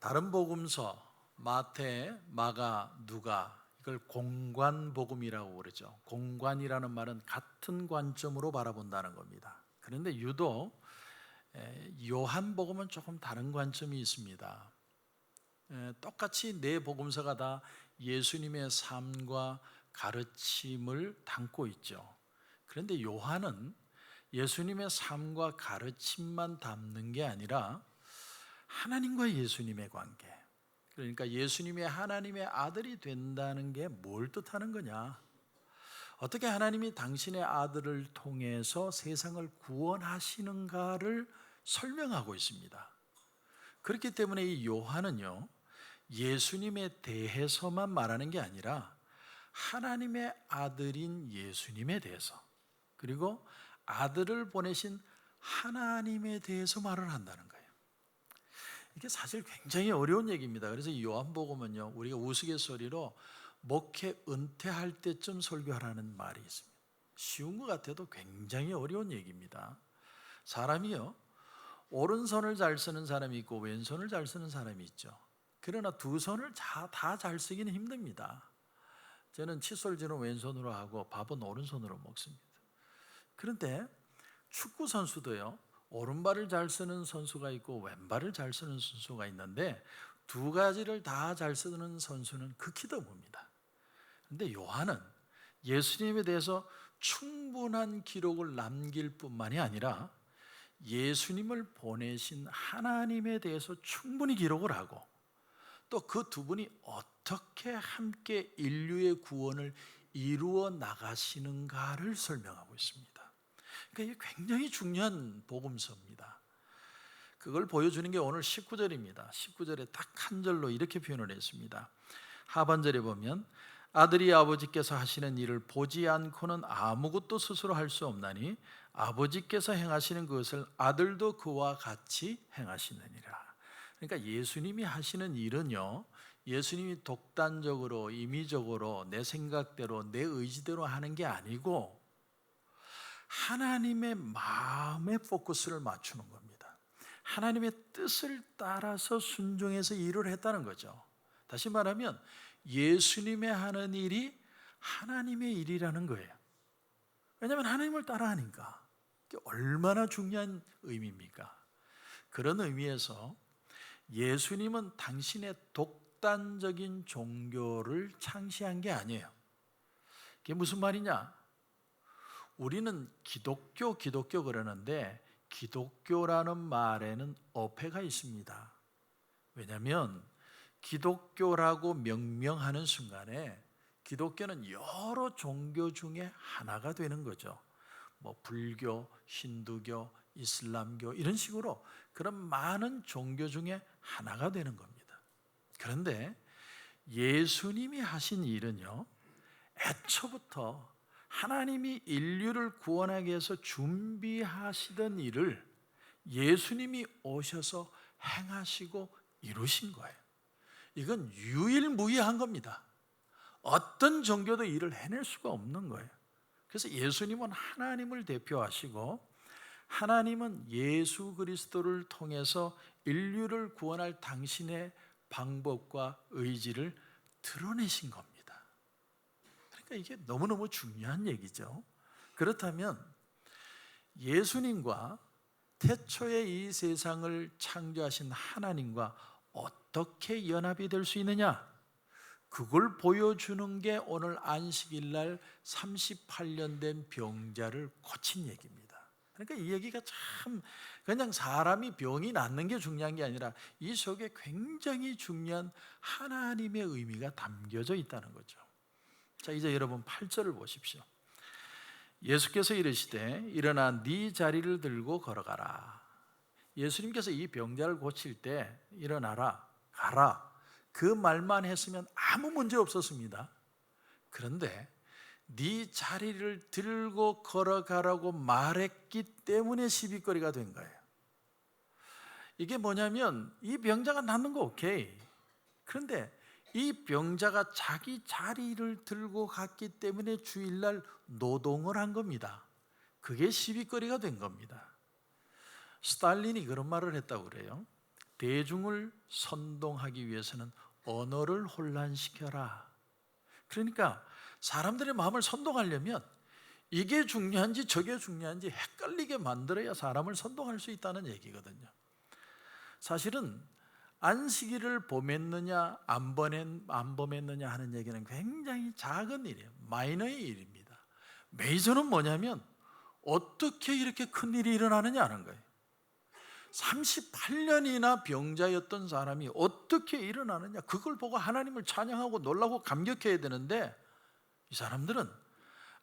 다른 복음서 마태, 마가, 누가 이걸 공관복음이라고 그러죠. 공관이라는 말은 같은 관점으로 바라본다는 겁니다. 그런데 유독 요한복음은 조금 다른 관점이 있습니다. 똑같이 네 복음서가 다 예수님의 삶과 가르침을 담고 있죠. 그런데 요한은 예수님의 삶과 가르침만 담는 게 아니라 하나님과 예수님의 관계, 그러니까 예수님이 하나님의 아들이 된다는 게 뭘 뜻하는 거냐, 어떻게 하나님이 당신의 아들을 통해서 세상을 구원하시는가를 설명하고 있습니다. 그렇기 때문에 이 요한은요, 예수님에 대해서만 말하는 게 아니라 하나님의 아들인 예수님에 대해서, 그리고 아들을 보내신 하나님에 대해서 말을 한다는 거예요. 이게 사실 굉장히 어려운 얘기입니다. 그래서 이 요한복음은요, 우리가 우스갯소리로 목회 은퇴할 때쯤 설교하라는 말이 있습니다. 쉬운 것 같아도 굉장히 어려운 얘기입니다. 사람이요, 오른손을 잘 쓰는 사람이 있고 왼손을 잘 쓰는 사람이 있죠. 그러나 두 손을 다 잘 쓰기는 힘듭니다. 저는 칫솔질은 왼손으로 하고 밥은 오른손으로 먹습니다. 그런데 축구 선수도요, 오른발을 잘 쓰는 선수가 있고 왼발을 잘 쓰는 선수가 있는데 두 가지를 다 잘 쓰는 선수는 극히 드뭅니다. 그런데 요한은 예수님에 대해서 충분한 기록을 남길 뿐만이 아니라 예수님을 보내신 하나님에 대해서 충분히 기록을 하고, 또 그 두 분이 어떻게 함께 인류의 구원을 이루어 나가시는가를 설명하고 있습니다. 그러니까 이게 굉장히 중요한 복음서입니다. 그걸 보여주는 게 오늘 19절입니다. 19절에 딱 한 절로 이렇게 표현을 했습니다. 하반절에 보면 아들이 아버지께서 하시는 일을 보지 않고는 아무것도 스스로 할 수 없나니 아버지께서 행하시는 것을 아들도 그와 같이 행하시느니라. 그러니까 예수님이 하시는 일은요, 예수님이 독단적으로 임의적으로 내 생각대로 내 의지대로 하는 게 아니고 하나님의 마음에 포커스를 맞추는 겁니다. 하나님의 뜻을 따라서 순종해서 일을 했다는 거죠. 다시 말하면 예수님의 하는 일이 하나님의 일이라는 거예요. 왜냐하면 하나님을 따라하니까. 이게 얼마나 중요한 의미입니까? 그런 의미에서 예수님은 당신의 독단적인 종교를 창시한 게 아니에요. 그게 무슨 말이냐? 우리는 기독교 그러는데 기독교라는 말에는 어폐가 있습니다. 왜냐하면 기독교라고 명명하는 순간에 기독교는 여러 종교 중에 하나가 되는 거죠. 뭐 불교, 힌두교, 이슬람교 이런 식으로 그런 많은 종교 중에 하나가 되는 겁니다. 그런데 예수님이 하신 일은요, 애초부터 하나님이 인류를 구원하기 위해서 준비하시던 일을 예수님이 오셔서 행하시고 이루신 거예요. 이건 유일무이한 겁니다. 어떤 종교도 일을 해낼 수가 없는 거예요. 그래서 예수님은 하나님을 대표하시고 하나님은 예수 그리스도를 통해서 인류를 구원할 당신의 방법과 의지를 드러내신 겁니다. 그러니까 이게 너무너무 중요한 얘기죠. 그렇다면 예수님과 태초에 이 세상을 창조하신 하나님과 어떻게 연합이 될 수 있느냐? 그걸 보여주는 게 오늘 안식일 날 38년 된 병자를 고친 얘기입니다. 그러니까 이 얘기가 참 그냥 사람이 병이 낫는 게 중요한 게 아니라 이 속에 굉장히 중요한 하나님의 의미가 담겨져 있다는 거죠. 자, 이제 여러분 8절을 보십시오. 예수께서 이르시되 일어나 네 자리를 들고 걸어가라. 예수님께서 이 병자를 고칠 때 일어나라, 가라, 그 말만 했으면 아무 문제 없었습니다. 그런데 네 자리를 들고 걸어가라고 말했기 때문에 시비거리가 된 거예요. 이게 뭐냐면 이 병자가 낫는 거 오케이. 그런데 이 병자가 자기 자리를 들고 갔기 때문에 주일날 노동을 한 겁니다. 그게 시비거리가 된 겁니다. 스탈린이 그런 말을 했다고 그래요. 대중을 선동하기 위해서는 언어를 혼란시켜라. 그러니까 사람들의 마음을 선동하려면 이게 중요한지 저게 중요한지 헷갈리게 만들어야 사람을 선동할 수 있다는 얘기거든요. 사실은 안식일을 범했느냐 안 범했느냐 하는 얘기는 굉장히 작은 일이에요. 마이너의 일입니다. 메이저는 뭐냐면 어떻게 이렇게 큰 일이 일어나느냐 하는 거예요. 38년이나 병자였던 사람이 어떻게 일어나느냐, 그걸 보고 하나님을 찬양하고 놀라고 감격해야 되는데 이 사람들은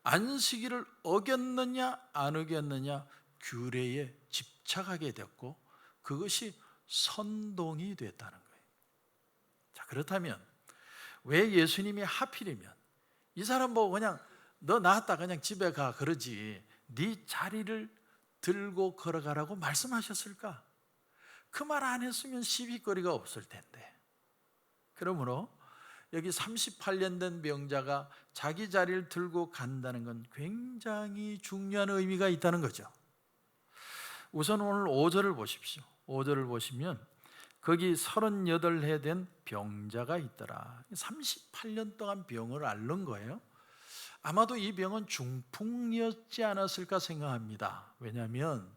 안식일을 어겼느냐 안 어겼느냐 규례에 집착하게 됐고 그것이 선동이 됐다는 거예요. 자, 그렇다면 왜 예수님이 하필이면 이 사람 보고 그냥 너 나왔다 그냥 집에 가 그러지 네 자리를 들고 걸어가라고 말씀하셨을까? 그 말 안 했으면 시비거리가 없을 텐데. 그러므로 여기 38년 된 병자가 자기 자리를 들고 간다는 건 굉장히 중요한 의미가 있다는 거죠. 우선 오늘 5절을 보십시오. 5절을 보시면 거기 38해 된 병자가 있더라. 38년 동안 병을 앓는 거예요. 아마도 이 병은 중풍이었지 않았을까 생각합니다. 왜냐하면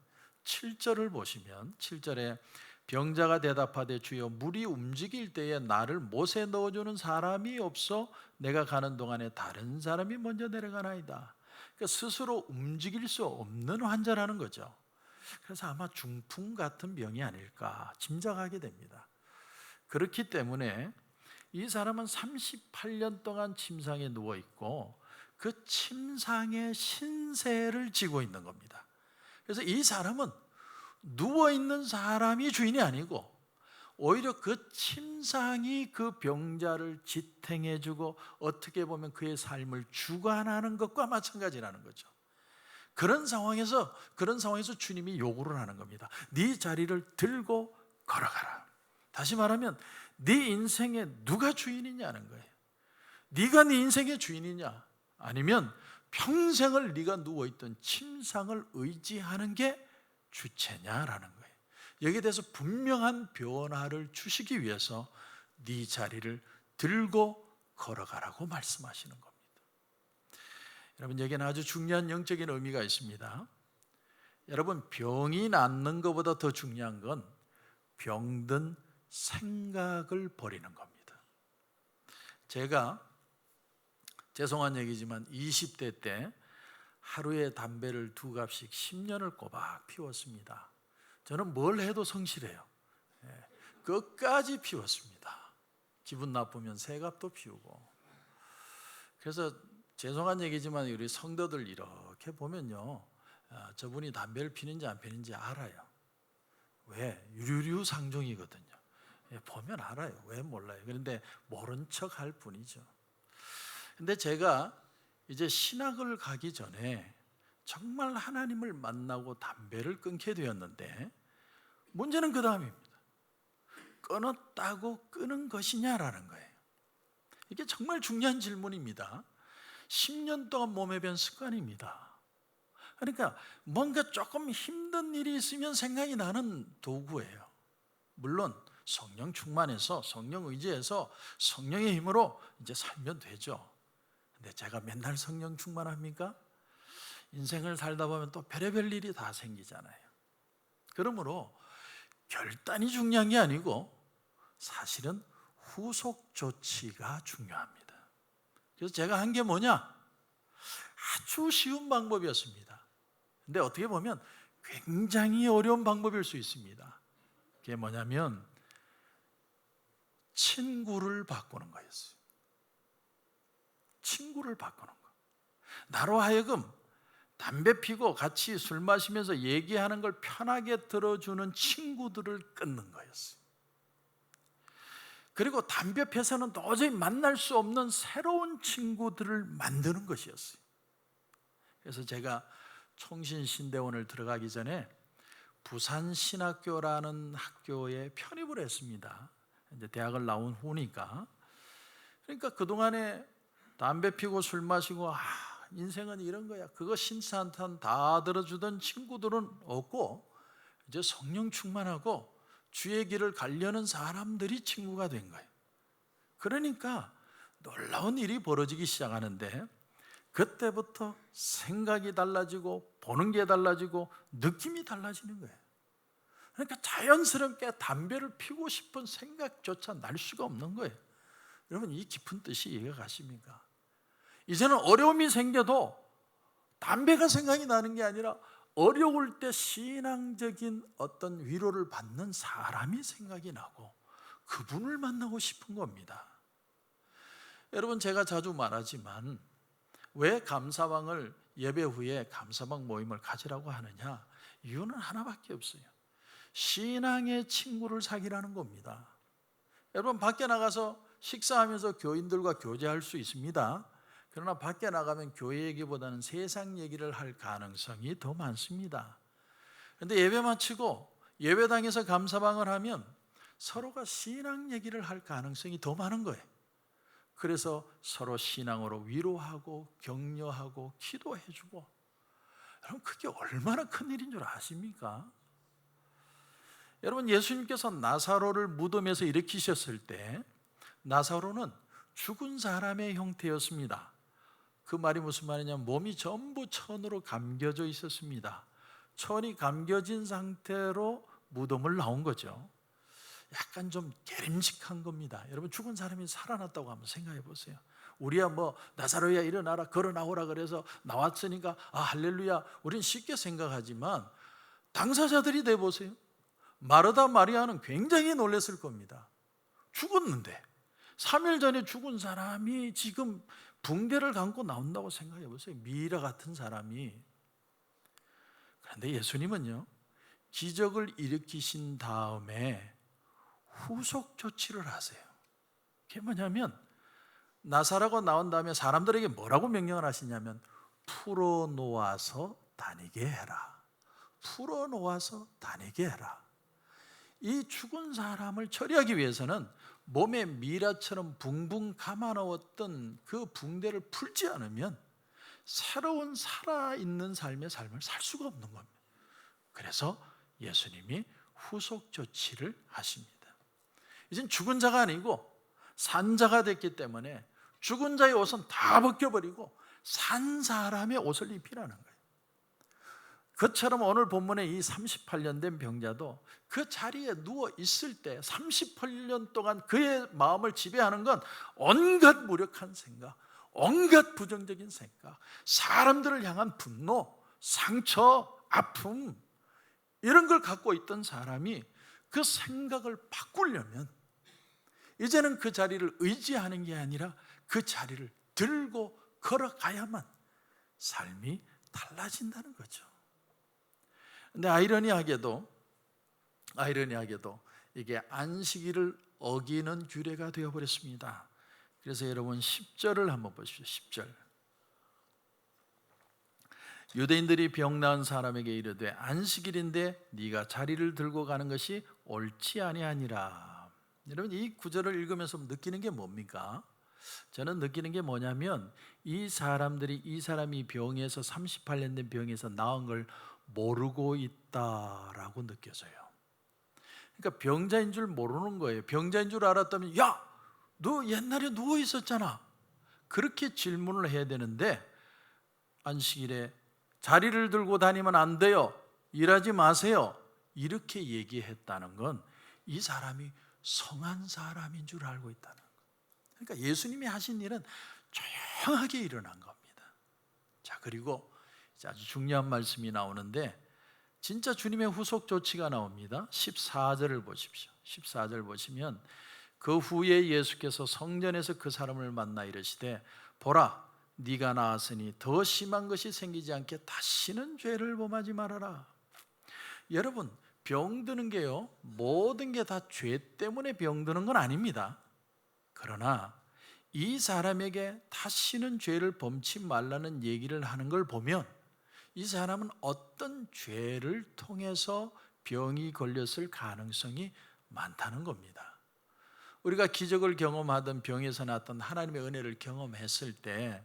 7절을 보시면 7절에 병자가 대답하되 주여 물이 움직일 때에 나를 못에 넣어주는 사람이 없어 내가 가는 동안에 다른 사람이 먼저 내려가나이다. 그러니까 스스로 움직일 수 없는 환자라는 거죠. 그래서 아마 중풍 같은 병이 아닐까 짐작하게 됩니다. 그렇기 때문에 이 사람은 38년 동안 침상에 누워있고 그 침상의 신세를 지고 있는 겁니다. 그래서 이 사람은 누워있는 사람이 주인이 아니고 오히려 그 침상이 그 병자를 지탱해주고 어떻게 보면 그의 삶을 주관하는 것과 마찬가지라는 거죠. 그런 상황에서 주님이 요구를 하는 겁니다. 네 자리를 들고 걸어가라. 다시 말하면 네 인생에 누가 주인이냐는 거예요. 네가 네 인생의 주인이냐 아니면 평생을 네가 누워있던 침상을 의지하는 게 주체냐라는 거예요. 여기에 대해서 분명한 변화를 주시기 위해서 네 자리를 들고 걸어가라고 말씀하시는 겁니다. 여러분, 여기는 아주 중요한 영적인 의미가 있습니다. 여러분, 병이 낫는 것보다 더 중요한 건 병든 생각을 버리는 겁니다. 제가 죄송한 얘기지만 20대 때 하루에 담배를 2갑씩 10년을 꼬박 피웠습니다. 저는 뭘 해도 성실해요. 끝까지 피웠습니다. 기분 나쁘면 3갑도 피우고. 그래서 죄송한 얘기지만 우리 성도들 이렇게 보면요, 저분이 담배를 피는지 안 피는지 알아요. 왜? 유류상종이거든요. 보면 알아요. 왜 몰라요? 그런데 모른 척 할 뿐이죠. 근데 제가 이제 신학을 가기 전에 정말 하나님을 만나고 담배를 끊게 되었는데 문제는 그 다음입니다. 끊었다고 끊은 것이냐라는 거예요. 이게 정말 중요한 질문입니다. 10년 동안 몸에 밴 습관입니다. 그러니까 뭔가 조금 힘든 일이 있으면 생각이 나는 도구예요. 물론 성령 충만해서 성령 의지해서 성령의 힘으로 이제 살면 되죠. 근데 제가 맨날 성령 충만합니까? 인생을 살다 보면 또 별의별 일이 다 생기잖아요. 그러므로 결단이 중요한 게 아니고 사실은 후속 조치가 중요합니다. 그래서 제가 한 게 뭐냐? 아주 쉬운 방법이었습니다. 근데 어떻게 보면 굉장히 어려운 방법일 수 있습니다. 그게 뭐냐면 친구를 바꾸는 거였어요. 친구를 바꾸는 거. 나로 하여금 담배 피고 같이 술 마시면서 얘기하는 걸 편하게 들어주는 친구들을 끊는 거였어요. 그리고 담배 펴서는 도저히 만날 수 없는 새로운 친구들을 만드는 것이었어요. 그래서 제가 총신신대원을 들어가기 전에 부산신학교라는 학교에 편입을 했습니다. 이제 대학을 나온 후니까. 그러니까 그동안에 담배 피고 술 마시고 인생은 이런 거야, 그거 신사한탄 다 들어주던 친구들은 없고 이제 성령 충만하고 주의 길을 가려는 사람들이 친구가 된 거예요. 그러니까 놀라운 일이 벌어지기 시작하는데, 그때부터 생각이 달라지고 보는 게 달라지고 느낌이 달라지는 거예요. 그러니까 자연스럽게 담배를 피우고 싶은 생각조차 날 수가 없는 거예요. 여러분, 이 깊은 뜻이 이해가 가십니까? 이제는 어려움이 생겨도 담배가 생각이 나는 게 아니라 어려울 때 신앙적인 어떤 위로를 받는 사람이 생각이 나고 그분을 만나고 싶은 겁니다. 여러분, 제가 자주 말하지만 왜 감사방을 예배 후에 감사방 모임을 가지라고 하느냐? 이유는 하나밖에 없어요. 신앙의 친구를 사귀라는 겁니다. 여러분, 밖에 나가서 식사하면서 교인들과 교제할 수 있습니다. 그러나 밖에 나가면 교회 얘기보다는 세상 얘기를 할 가능성이 더 많습니다. 그런데 예배 마치고 예배당에서 감사방을 하면 서로가 신앙 얘기를 할 가능성이 더 많은 거예요. 그래서 서로 신앙으로 위로하고 격려하고 기도해주고, 여러분, 그게 얼마나 큰 일인 줄 아십니까? 여러분, 예수님께서 나사로를 무덤에서 일으키셨을 때 나사로는 죽은 사람의 형태였습니다. 그 말이 무슨 말이냐면 몸이 전부 천으로 감겨져 있었습니다. 천이 감겨진 상태로 무덤을 나온 거죠. 약간 좀 게림직한 겁니다. 여러분, 죽은 사람이 살아났다고 한번 생각해 보세요. 우리야 뭐 나사로야 일어나라 걸어 나오라 그래서 나왔으니까 할렐루야, 우린 쉽게 생각하지만 당사자들이 돼 보세요. 마르다 마리아는 굉장히 놀랐을 겁니다. 죽었는데 3일 전에 죽은 사람이 지금 붕대를 감고 나온다고 생각해 보세요. 미이라 같은 사람이. 그런데 예수님은요, 기적을 일으키신 다음에 후속 조치를 하세요. 그게 뭐냐면 나사로가 나온 다음에 사람들에게 뭐라고 명령을 하시냐면 풀어놓아서 다니게 해라. 풀어놓아서 다니게 해라. 이 죽은 사람을 처리하기 위해서는 몸에 미라처럼 붕붕 감아넣었던 그 붕대를 풀지 않으면 새로운 살아있는 삶의 삶을 살 수가 없는 겁니다. 그래서 예수님이 후속 조치를 하십니다. 이젠 죽은 자가 아니고 산 자가 됐기 때문에 죽은 자의 옷은 다 벗겨버리고 산 사람의 옷을 입히라는 거예요. 그처럼 오늘 본문에 이 38년 된 병자도 그 자리에 누워 있을 때 38년 동안 그의 마음을 지배하는 건 온갖 무력한 생각, 온갖 부정적인 생각, 사람들을 향한 분노, 상처, 아픔, 이런 걸 갖고 있던 사람이 그 생각을 바꾸려면 이제는 그 자리를 의지하는 게 아니라 그 자리를 들고 걸어가야만 삶이 달라진다는 거죠. 근데 아이러니하게도 이게 안식일을 어기는 규례가 되어버렸습니다. 그래서 여러분 10절을 한번 보십시오. 10절. 유대인들이 병 나은 사람에게 이르되 안식일인데 네가 자리를 들고 가는 것이 옳지 아니하니라. 여러분, 이 구절을 읽으면서 느끼는 게 뭡니까? 저는 느끼는 게 뭐냐면 이 사람이 병에서 38년 된 병에서 나은 걸 모르고 있다라고 느껴져요. 그러니까 병자인 줄 모르는 거예요. 병자인 줄 알았다면 야, 너 옛날에 누워 있었잖아, 그렇게 질문을 해야 되는데 안식일에 자리를 들고 다니면 안 돼요, 일하지 마세요, 이렇게 얘기했다는 건 이 사람이 성한 사람인 줄 알고 있다는 거예요. 그러니까 예수님이 하신 일은 조용하게 일어난 겁니다. 자, 그리고 아주 중요한 말씀이 나오는데 진짜 주님의 후속 조치가 나옵니다. 14절을 보십시오. 14절 보시면 그 후에 예수께서 성전에서 그 사람을 만나 이르시되 보라, 네가 나았으니 더 심한 것이 생기지 않게 다시는 죄를 범하지 말아라. 여러분, 병드는 게요, 모든 게 다 죄 때문에 병드는 건 아닙니다. 그러나 이 사람에게 다시는 죄를 범치 말라는 얘기를 하는 걸 보면 이 사람은 어떤 죄를 통해서 병이 걸렸을 가능성이 많다는 겁니다. 우리가 기적을 경험하던 병에서 났던 하나님의 은혜를 경험했을 때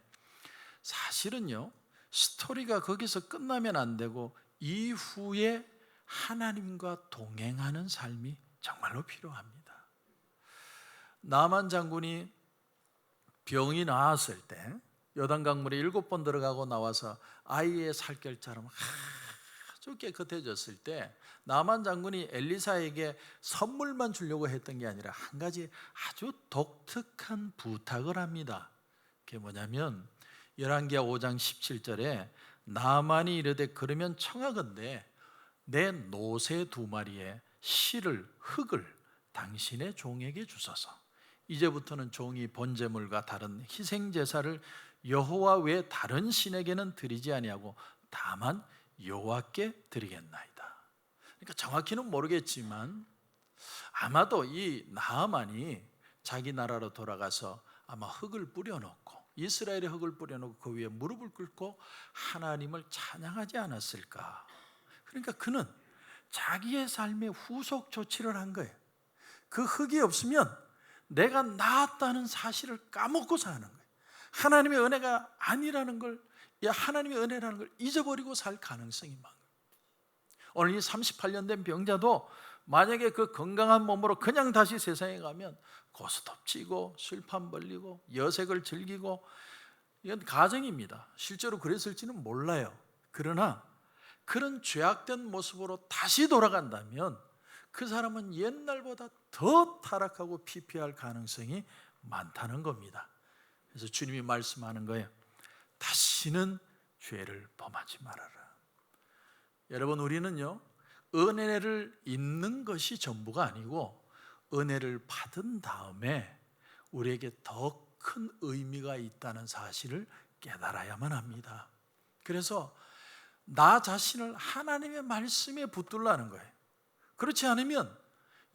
사실은요, 스토리가 거기서 끝나면 안 되고 이후에 하나님과 동행하는 삶이 정말로 필요합니다. 나만 장군이 병이 나았을 때 요단강물에 7번 들어가고 나와서 아이의 살결처럼 아주 깨끗해졌을 때 나만 장군이 엘리사에게 선물만 주려고 했던 게 아니라 한 가지 아주 독특한 부탁을 합니다. 그게 뭐냐면 열왕기하 5장 17절에 나만이 이르되 그러면 청하건대 내 노새 2마리의 실을 흙을 당신의 종에게 주소서. 이제부터는 종이 번제물과 다른 희생 제사를 여호와 외 다른 신에게는 드리지 아니하고 다만 여호와께 드리겠나이다. 그러니까 정확히는 모르겠지만 아마도 이 나아만이 자기 나라로 돌아가서 아마 흙을 뿌려놓고 이스라엘의 흙을 뿌려놓고 그 위에 무릎을 꿇고 하나님을 찬양하지 않았을까. 그러니까 그는 자기의 삶의 후속 조치를 한 거예요. 그 흙이 없으면 내가 나았다는 사실을 까먹고 사는 거예요. 하나님의 은혜가 아니라는 걸, 하나님의 은혜라는 걸 잊어버리고 살 가능성이 많아요. 오늘 이 38년 된 병자도 만약에 그 건강한 몸으로 그냥 다시 세상에 가면 고스톱 치고 술판 벌리고 여색을 즐기고, 이건 가정입니다. 실제로 그랬을지는 몰라요. 그러나 그런 죄악된 모습으로 다시 돌아간다면 그 사람은 옛날보다 더 타락하고 피폐할 가능성이 많다는 겁니다. 그래서 주님이 말씀하는 거예요. 다시는 죄를 범하지 말아라. 여러분, 우리는요, 은혜를 입는 것이 전부가 아니고 은혜를 받은 다음에 우리에게 더 큰 의미가 있다는 사실을 깨달아야만 합니다. 그래서 나 자신을 하나님의 말씀에 붙들라는 거예요. 그렇지 않으면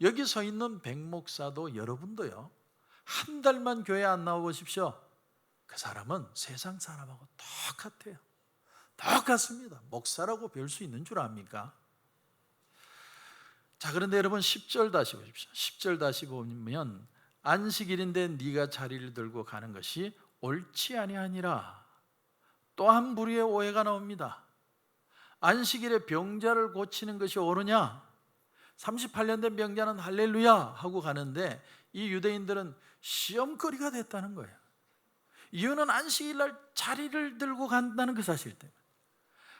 여기 서 있는 백 목사도 여러분도요, 한 달만 교회 안 나와보십시오. 그 사람은 세상 사람하고 똑같아요. 똑같습니다. 목사라고 별 수 있는 줄 압니까? 자, 그런데 여러분 10절 다시 보십시오. 10절 다시 보면 안식일인데 네가 자리를 들고 가는 것이 옳지 아니하니라. 또 한 부류의 오해가 나옵니다. 안식일에 병자를 고치는 것이 옳으냐? 38년 된 병자는 할렐루야 하고 가는데 이 유대인들은 시험거리가 됐다는 거예요. 이유는 안식일날 자리를 들고 간다는 그 사실 때문에.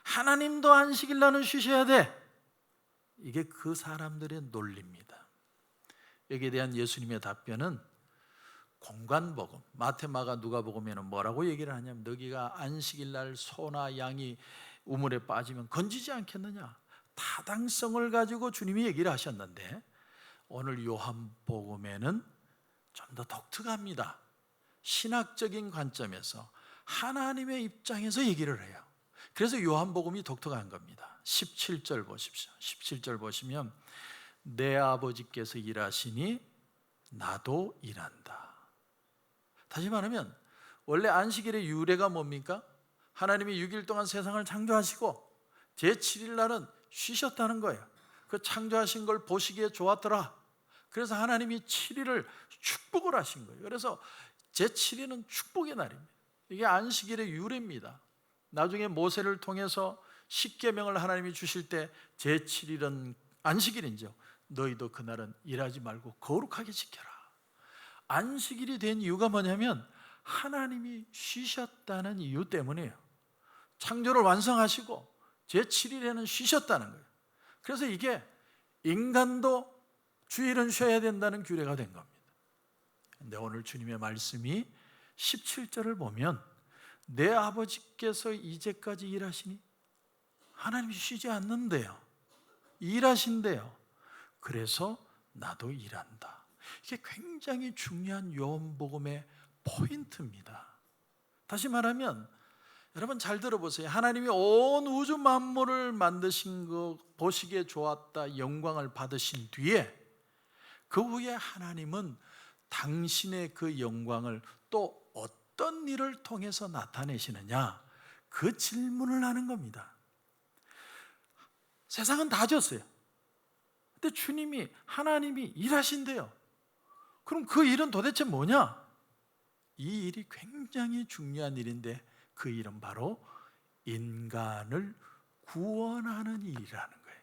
하나님도 안식일날은 쉬셔야 돼. 이게 그 사람들의 논리입니다. 여기에 대한 예수님의 답변은 공간복음, 마태, 마가, 누가복음에는 뭐라고 얘기를 하냐면 너희가 안식일날 소나 양이 우물에 빠지면 건지지 않겠느냐, 타당성을 가지고 주님이 얘기를 하셨는데 오늘 요한복음에는 좀 더 독특합니다. 신학적인 관점에서 하나님의 입장에서 얘기를 해요. 그래서 요한복음이 독특한 겁니다. 17절 보십시오. 17절 보시면 내 아버지께서 일하시니 나도 일한다. 다시 말하면 원래 안식일의 유래가 뭡니까? 하나님이 6일 동안 세상을 창조하시고 제7일 날은 쉬셨다는 거예요. 그 창조하신 걸 보시기에 좋았더라. 그래서 하나님이 7일을 축복을 하신 거예요. 그래서 제7일은 축복의 날입니다. 이게 안식일의 유래입니다. 나중에 모세를 통해서 십계명을 하나님이 주실 때 제7일은 안식일이죠. 너희도 그날은 일하지 말고 거룩하게 지켜라. 안식일이 된 이유가 뭐냐면 하나님이 쉬셨다는 이유 때문이에요. 창조를 완성하시고 제7일에는 쉬셨다는 거예요. 그래서 이게 인간도 주일은 쉬어야 된다는 규례가 된 겁니다. 근데 오늘 주님의 말씀이 17절을 보면 내 아버지께서 이제까지 일하시니 하나님이 쉬지 않는데요, 일하신대요. 그래서 나도 일한다. 이게 굉장히 중요한 요한복음의 포인트입니다. 다시 말하면 여러분 잘 들어보세요. 하나님이 온 우주 만물을 만드신 거 보시기에 좋았다, 영광을 받으신 뒤에 그 후에 하나님은 당신의 그 영광을 또 어떤 일을 통해서 나타내시느냐, 그 질문을 하는 겁니다. 세상은 다 졌어요. 근데 주님이, 하나님이 일하신대요. 그럼 그 일은 도대체 뭐냐? 이 일이 굉장히 중요한 일인데 그 일은 바로 인간을 구원하는 일이라는 거예요.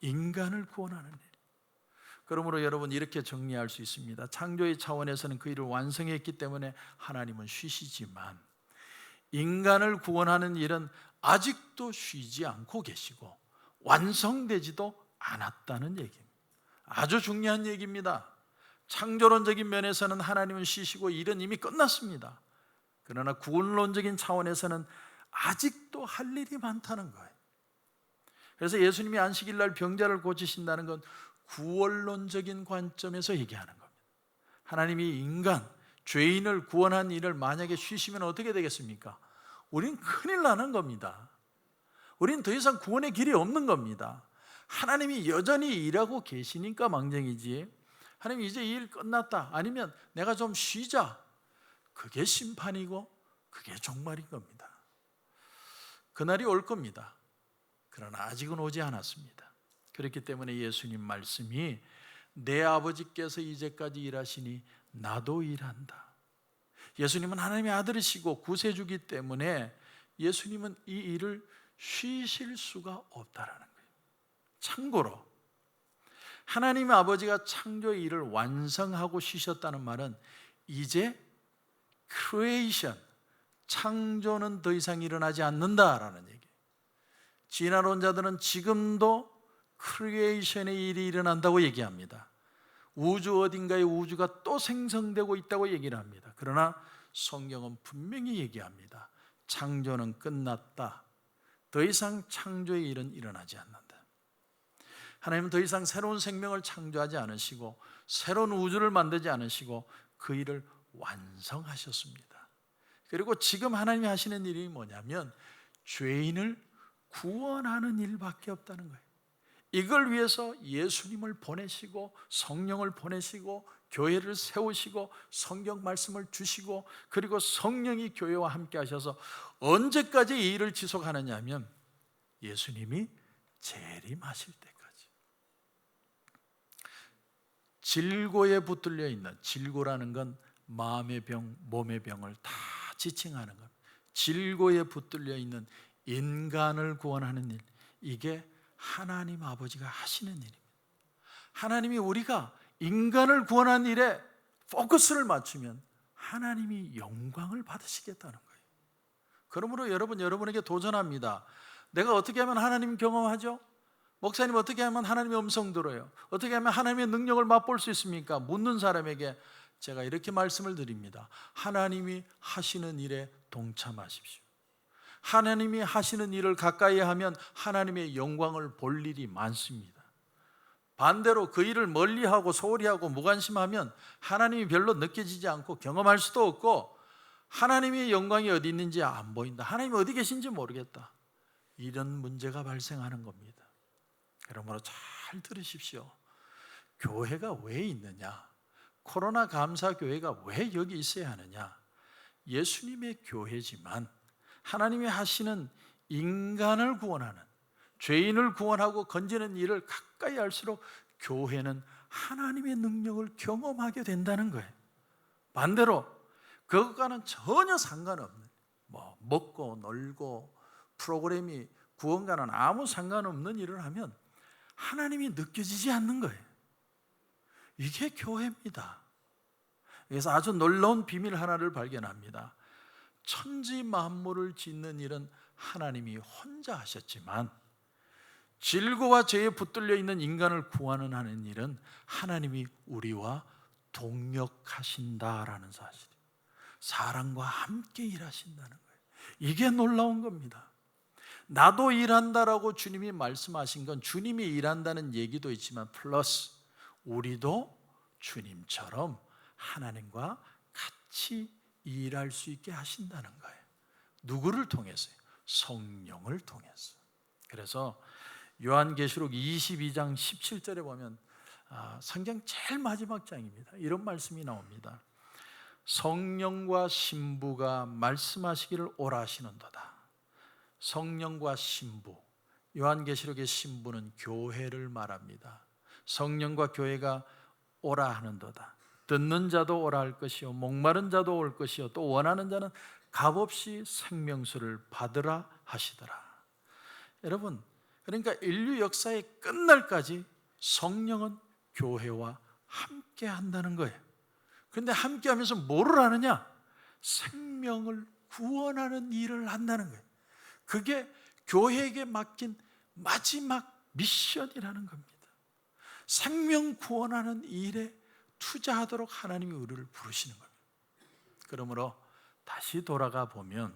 인간을 구원하는 일. 그러므로 여러분 이렇게 정리할 수 있습니다. 창조의 차원에서는 그 일을 완성했기 때문에 하나님은 쉬시지만 인간을 구원하는 일은 아직도 쉬지 않고 계시고 완성되지도 않았다는 얘기입니다. 아주 중요한 얘기입니다. 창조론적인 면에서는 하나님은 쉬시고 일은 이미 끝났습니다. 그러나 구원론적인 차원에서는 아직도 할 일이 많다는 거예요. 그래서 예수님이 안식일 날 병자를 고치신다는 건 구원론적인 관점에서 얘기하는 겁니다. 하나님이 인간, 죄인을 구원한 일을 만약에 쉬시면 어떻게 되겠습니까? 우린 큰일 나는 겁니다. 우린 더 이상 구원의 길이 없는 겁니다. 하나님이 여전히 일하고 계시니까 망정이지, 하나님 이제 이 일 끝났다, 아니면 내가 좀 쉬자, 그게 심판이고 그게 종말인 겁니다. 그날이 올 겁니다. 그러나 아직은 오지 않았습니다. 그렇기 때문에 예수님 말씀이 내 아버지께서 이제까지 일하시니 나도 일한다. 예수님은 하나님의 아들이시고 구세주기 때문에 예수님은 이 일을 쉬실 수가 없다라는 거예요. 참고로 하나님의 아버지가 창조의 일을 완성하고 쉬셨다는 말은 이제 크리에이션, 창조는 더 이상 일어나지 않는다라는 얘기예요. 진화론자들은 지금도 크리에이션의 일이 일어난다고 얘기합니다. 우주 어딘가에 우주가 또 생성되고 있다고 얘기를 합니다. 그러나 성경은 분명히 얘기합니다. 창조는 끝났다. 더 이상 창조의 일은 일어나지 않는다. 하나님은 더 이상 새로운 생명을 창조하지 않으시고 새로운 우주를 만들지 않으시고 그 일을 완성하셨습니다. 그리고 지금 하나님이 하시는 일이 뭐냐면 죄인을 구원하는 일밖에 없다는 거예요. 이걸 위해서 예수님을 보내시고 성령을 보내시고 교회를 세우시고 성경 말씀을 주시고 그리고 성령이 교회와 함께 하셔서 언제까지 이 일을 지속하느냐 하면 예수님이 재림하실 때까지. 질고에 붙들려 있는, 질고라는 건 마음의 병, 몸의 병을 다 지칭하는 겁니다. 질고에 붙들려 있는 인간을 구원하는 일, 이게 하나님 아버지가 하시는 일입니다. 하나님이 우리가 인간을 구원하는 일에 포커스를 맞추면 하나님이 영광을 받으시겠다는 거예요. 그러므로 여러분에게 도전합니다. 내가 어떻게 하면 하나님 경험하죠? 목사님 어떻게 하면 하나님의 음성 들어요? 어떻게 하면 하나님의 능력을 맛볼 수 있습니까? 묻는 사람에게 제가 이렇게 말씀을 드립니다. 하나님이 하시는 일에 동참하십시오. 하나님이 하시는 일을 가까이 하면 하나님의 영광을 볼 일이 많습니다. 반대로 그 일을 멀리하고 소홀히하고 무관심하면 하나님이 별로 느껴지지 않고 경험할 수도 없고 하나님의 영광이 어디 있는지 안 보인다, 하나님이 어디 계신지 모르겠다, 이런 문제가 발생하는 겁니다. 그러므로 잘 들으십시오. 교회가 왜 있느냐? 코로나 감사 교회가 왜 여기 있어야 하느냐? 예수님의 교회지만 하나님이 하시는 인간을 구원하는, 죄인을 구원하고 건지는 일을 가까이 할수록 교회는 하나님의 능력을 경험하게 된다는 거예요. 반대로 그것과는 전혀 상관없는, 먹고 놀고 프로그램이 구원과는 아무 상관없는 일을 하면 하나님이 느껴지지 않는 거예요. 이게 교회입니다. 그래서 아주 놀라운 비밀 하나를 발견합니다. 천지 만물을 짓는 일은 하나님이 혼자 하셨지만 질고와 죄에 붙들려 있는 인간을 구원하는 하는 일은 하나님이 우리와 동역하신다라는 사실, 사랑과 함께 일하신다는 거예요. 이게 놀라운 겁니다. 나도 일한다라고 주님이 말씀하신 건 주님이 일한다는 얘기도 있지만 플러스 우리도 주님처럼 하나님과 같이 일할 수 있게 하신다는 거예요. 누구를 통해서요? 성령을 통해서. 그래서 요한계시록 22장 17절에 보면 성경 제일 마지막 장입니다. 이런 말씀이 나옵니다. 성령과 신부가 말씀하시기를 오라 하시는도다. 성령과 신부, 요한계시록의 신부는 교회를 말합니다. 성령과 교회가 오라 하는도다. 듣는 자도 오라 할 것이요 목마른 자도 올 것이요 또 원하는 자는 값없이 생명수를 받으라 하시더라. 여러분, 그러니까 인류 역사의 끝날까지 성령은 교회와 함께 한다는 거예요. 그런데 함께 하면서 뭐를 하느냐? 생명을 구원하는 일을 한다는 거예요. 그게 교회에게 맡긴 마지막 미션이라는 겁니다. 생명 구원하는 일에 투자하도록 하나님이 우리를 부르시는 겁니다. 그러므로 다시 돌아가 보면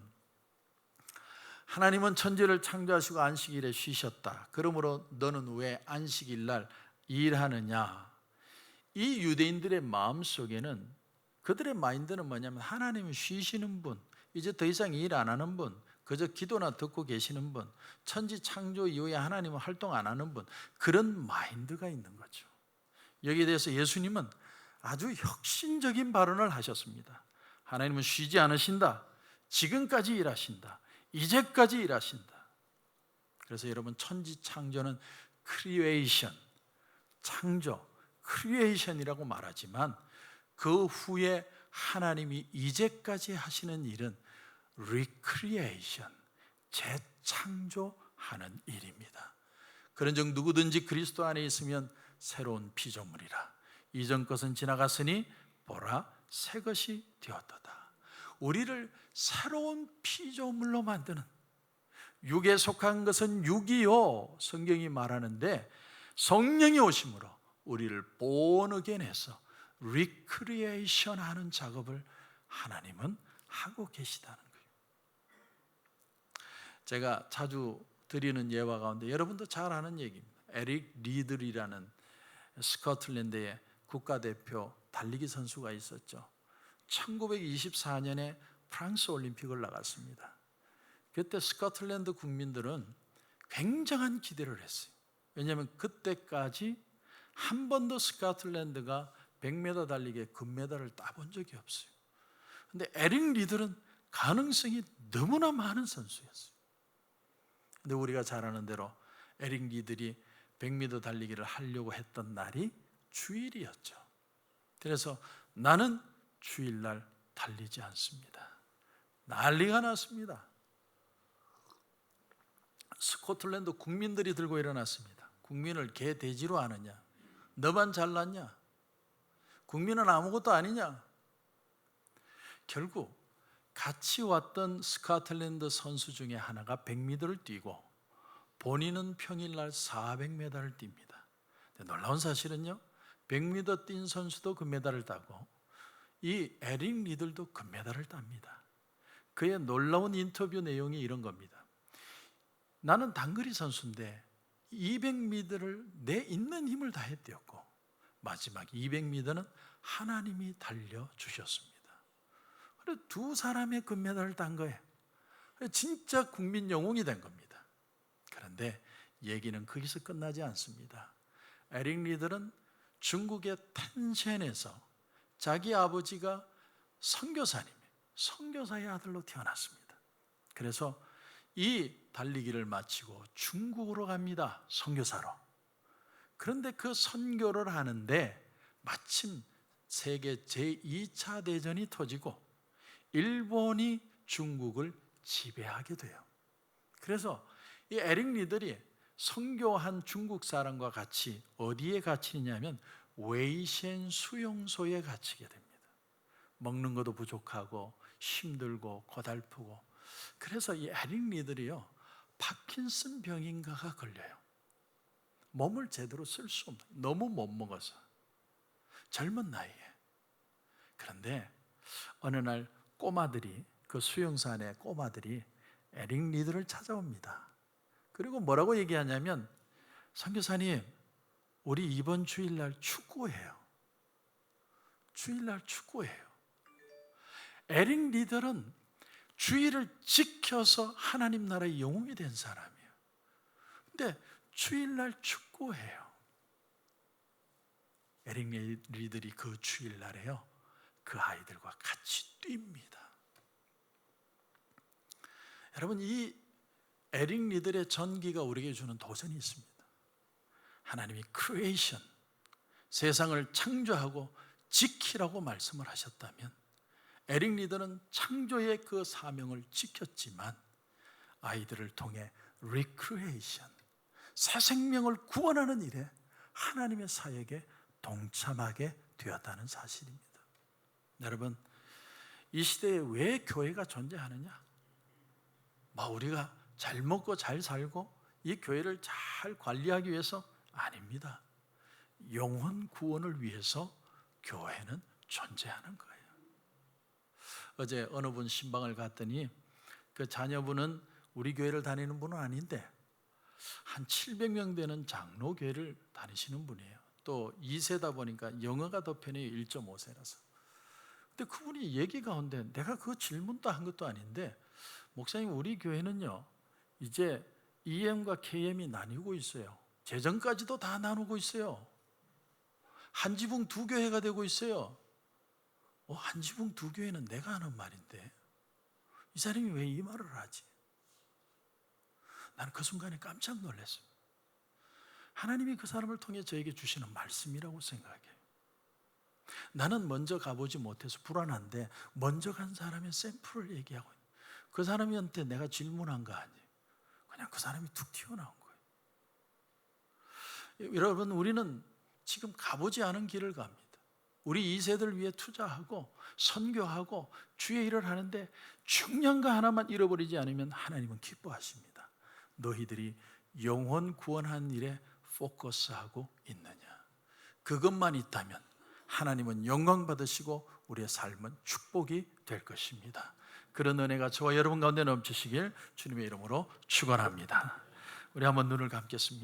하나님은 천지를 창조하시고 안식일에 쉬셨다. 그러므로 너는 왜 안식일날 일하느냐? 이 유대인들의 마음속에는, 그들의 마인드는 뭐냐면 하나님은 쉬시는 분, 이제 더 이상 일 안 하는 분, 그저 기도나 듣고 계시는 분, 천지 창조 이후에 하나님은 활동 안 하는 분, 그런 마인드가 있는 거죠. 여기에 대해서 예수님은 아주 혁신적인 발언을 하셨습니다. 하나님은 쉬지 않으신다. 지금까지 일하신다. 이제까지 일하신다. 그래서 여러분, 천지 창조는 크리에이션, 창조, 크리에이션이라고 말하지만 그 후에 하나님이 이제까지 하시는 일은 리크리에이션, 재창조하는 일입니다. 그런즉 누구든지 그리스도 안에 있으면 새로운 피조물이라. 이전 것은 지나갔으니 보라 새 것이 되었도다. 우리를 새로운 피조물로 만드는, 육에 속한 것은 육이요, 성경이 말하는데 성령이 오심으로 우리를 born again 해서 리크리에이션 하는 작업을 하나님은 하고 계시다는 거예요. 제가 자주 드리는 예화 가운데 여러분도 잘 아는 얘기입니다. 에릭 리들이라는 스코틀랜드의 국가대표 달리기 선수가 있었죠. 1924년에 프랑스 올림픽을 나갔습니다. 그때 스코틀랜드 국민들은 굉장한 기대를 했어요. 왜냐하면 그때까지 한 번도 스코틀랜드가 100m 달리기에 금메달을 따본 적이 없어요. 그런데 에릭 리들은 가능성이 너무나 많은 선수였어요. 근데 우리가 잘 아는 대로 에릭 리들이 100m 달리기를 하려고 했던 날이 주일이었죠. 그래서 나는 주일날 달리지 않습니다. 난리가 났습니다. 스코틀랜드 국민들이 들고 일어났습니다. 국민을 개 돼지로 아느냐? 너만 잘났냐? 국민은 아무것도 아니냐? 결국 같이 왔던 스코틀랜드 선수 중에 하나가 100m를 뛰고 본인은 평일날 400m를 뜁니다. 놀라운 사실은요, 100m 뛴 선수도 금메달을 따고 이 에릭 리들도 금메달을 땁니다. 그의 놀라운 인터뷰 내용이 이런 겁니다. 나는 단거리 선수인데 200m를 내 있는 힘을 다해 뛰었고 마지막 200m는 하나님이 달려주셨습니다. 그래서 두 사람의 금메달을 딴 거예요. 진짜 국민 영웅이 된 겁니다. 그런데 얘기는 거기서 끝나지 않습니다. 에릭 리들은 중국의 텐센에서 자기 아버지가 선교사의 아들로 태어났습니다. 그래서 이 달리기를 마치고 중국으로 갑니다. 선교사로. 그런데 그 선교를 하는데 마침 세계 제2차 대전이 터지고 일본이 중국을 지배하게 돼요. 그래서 이 에릭 리들이 선교한 중국 사람과 같이 어디에 갇히냐면 웨이셴 수용소에 갇히게 됩니다. 먹는 것도 부족하고 힘들고 고달프고. 그래서 이 에릭 리들이요, 파킨슨 병인가가 걸려요. 몸을 제대로 쓸 수 없는, 너무 못 먹어서 젊은 나이에. 그런데 어느 날 꼬마들이, 그 수용소 안에 꼬마들이 에릭 리들을 찾아옵니다. 그리고 뭐라고 얘기하냐면, 선교사님, 우리 이번 주일날 축구해요. 주일날 축구해요. 에릭 리들은 주일을 지켜서 하나님 나라의 영웅이 된 사람이에요. 근데 주일날 축구해요. 에릭 리들이 그 주일날에요, 그 아이들과 같이 뜁니다. 여러분, 이 에릭 리들의 전기가 우리에게 주는 도전이 있습니다. 하나님이 크리에이션, 세상을 창조하고 지키라고 말씀을 하셨다면 에릭 리들은 창조의 그 사명을 지켰지만 아이들을 통해 리크리에이션, 새 생명을 구원하는 일에 하나님의 사역에 동참하게 되었다는 사실입니다. 여러분, 이 시대에 왜 교회가 존재하느냐? 우리가 잘 먹고 잘 살고 이 교회를 잘 관리하기 위해서? 아닙니다. 영혼 구원을 위해서 교회는 존재하는 거예요. 어제 어느 분 신방을 갔더니 그 자녀분은 우리 교회를 다니는 분은 아닌데 한 700명 되는 장로교회를 다니시는 분이에요. 또 2세다 보니까 영어가 더 편해요. 1.5세라서. 근데 그분이 얘기 가운데 내가 그 질문도 한 것도 아닌데, 목사님, 우리 교회는요 이제 EM과 KM이 나뉘고 있어요. 재정까지도 다 나누고 있어요. 한 지붕 두 교회가 되고 있어요. 한 지붕 두 교회는 내가 하는 말인데 이 사람이 왜 이 말을 하지? 나는 그 순간에 깜짝 놀랐어요. 하나님이 그 사람을 통해 저에게 주시는 말씀이라고 생각해요. 나는 먼저 가보지 못해서 불안한데 먼저 간 사람의 샘플을 얘기하고 있는, 그 사람한테 내가 질문한 거 아니에요. 그냥 그 사람이 툭 튀어나온 거예요. 여러분, 우리는 지금 가보지 않은 길을 갑니다. 우리 2세들 위해 투자하고 선교하고 주의 일을 하는데 중요한 거 하나만 잃어버리지 않으면 하나님은 기뻐하십니다. 너희들이 영혼 구원하는 일에 포커스하고 있느냐? 그것만 있다면 하나님은 영광 받으시고 우리의 삶은 축복이 될 것입니다. 그런 은혜가 저와 여러분 가운데 넘치시길 주님의 이름으로 축원합니다. 우리 한번 눈을 감겠습니다.